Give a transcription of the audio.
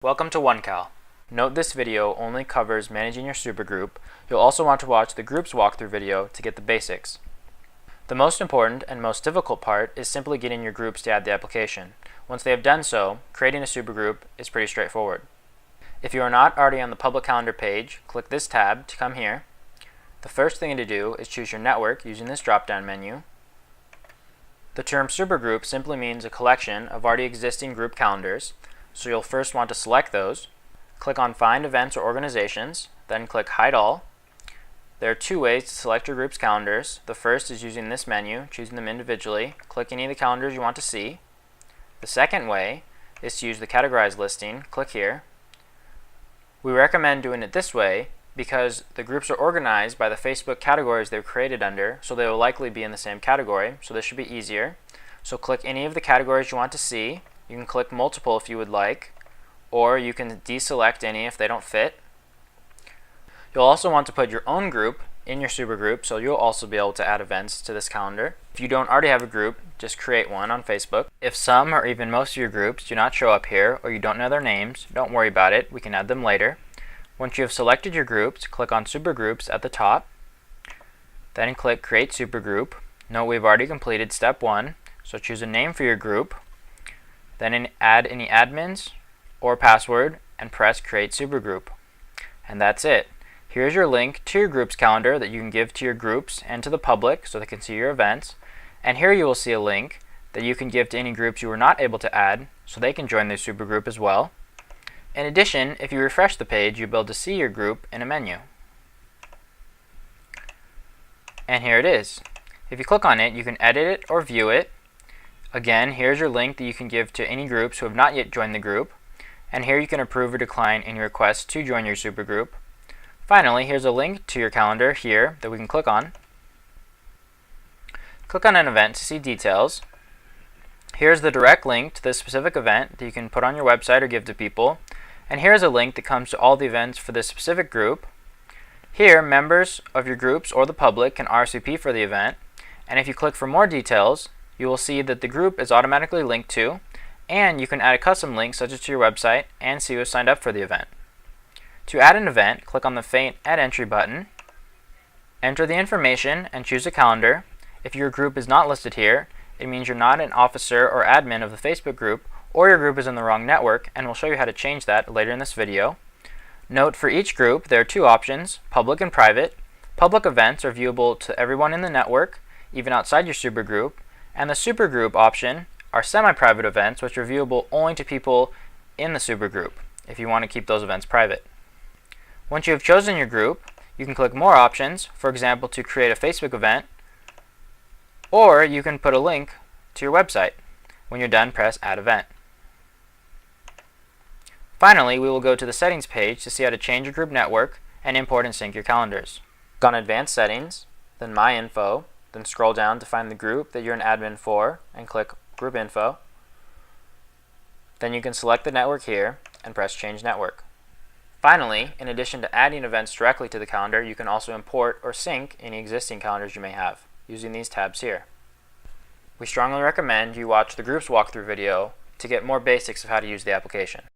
Welcome to OneCal. Note this video only covers managing your supergroup. You'll also want to watch the groups walkthrough video to get the basics. The most important and most difficult part is simply getting your groups to add the application. Once they have done so, creating a supergroup is pretty straightforward. If you are not already on the public calendar page, click this tab to come here. The first thing to do is choose your network using this drop-down menu. The term supergroup simply means a collection of already existing group calendars. So you'll first want to select those. Click on Find Events or Organizations, then click Hide All. There are two ways to select your group's calendars. The first is using this menu, choosing them individually. Click any of the calendars you want to see. The second way is to use the Categorize listing. Click here. We recommend doing it this way because the groups are organized by the Facebook categories they're created under, so they will likely be in the same category, so this should be easier. So click any of the categories you want to see. You can click multiple if you would like, or you can deselect any if they don't fit. You'll also want to put your own group in your supergroup, so you'll also be able to add events to this calendar. If you don't already have a group, just create one on Facebook. If some or even most of your groups do not show up here, or you don't know their names, don't worry about it, we can add them later. Once you have selected your groups, click on Supergroups at the top, then click Create Supergroup. Note we've already completed step 1, so choose a name for your group. Then add any admins or password and press Create Supergroup. And that's it. Here's your link to your groups calendar that you can give to your groups and to the public so they can see your events. And here you will see a link that you can give to any groups you were not able to add so they can join their supergroup as well. In addition, if you refresh the page, you'll be able to see your group in a menu. And here it is. If you click on it, you can edit it or view it. Again, here's your link that you can give to any groups who have not yet joined the group. And here you can approve or decline any requests to join your supergroup. Finally, here's a link to your calendar here that we can click on. Click on an event to see details. Here's the direct link to this specific event that you can put on your website or give to people. And here's a link that comes to all the events for this specific group. Here, members of your groups or the public can RSVP for the event. And if you click for more details, you will see that the group is automatically linked to, and you can add a custom link such as to your website and see who has signed up for the event. To add an event, click on the faint Add Entry button, enter the information and choose a calendar. If your group is not listed here, it means you're not an officer or admin of the Facebook group, or your group is in the wrong network, and we'll show you how to change that later in this video. Note for each group there are two options, public and private. Public events are viewable to everyone in the network, even outside your supergroup. And the supergroup option are semi-private events, which are viewable only to people in the supergroup if you want to keep those events private. Once you have chosen your group, you can click More Options, for example, to create a Facebook event, or you can put a link to your website. When you're done, press Add Event. Finally, we will go to the Settings page to see how to change your group network and import and sync your calendars. Click on Advanced Settings, then My Info, then scroll down to find the group that you're an admin for and click Group Info. Then you can select the network here and press Change Network. Finally, in addition to adding events directly to the calendar, you can also import or sync any existing calendars you may have using these tabs here. We strongly recommend you watch the groups walkthrough video to get more basics of how to use the application.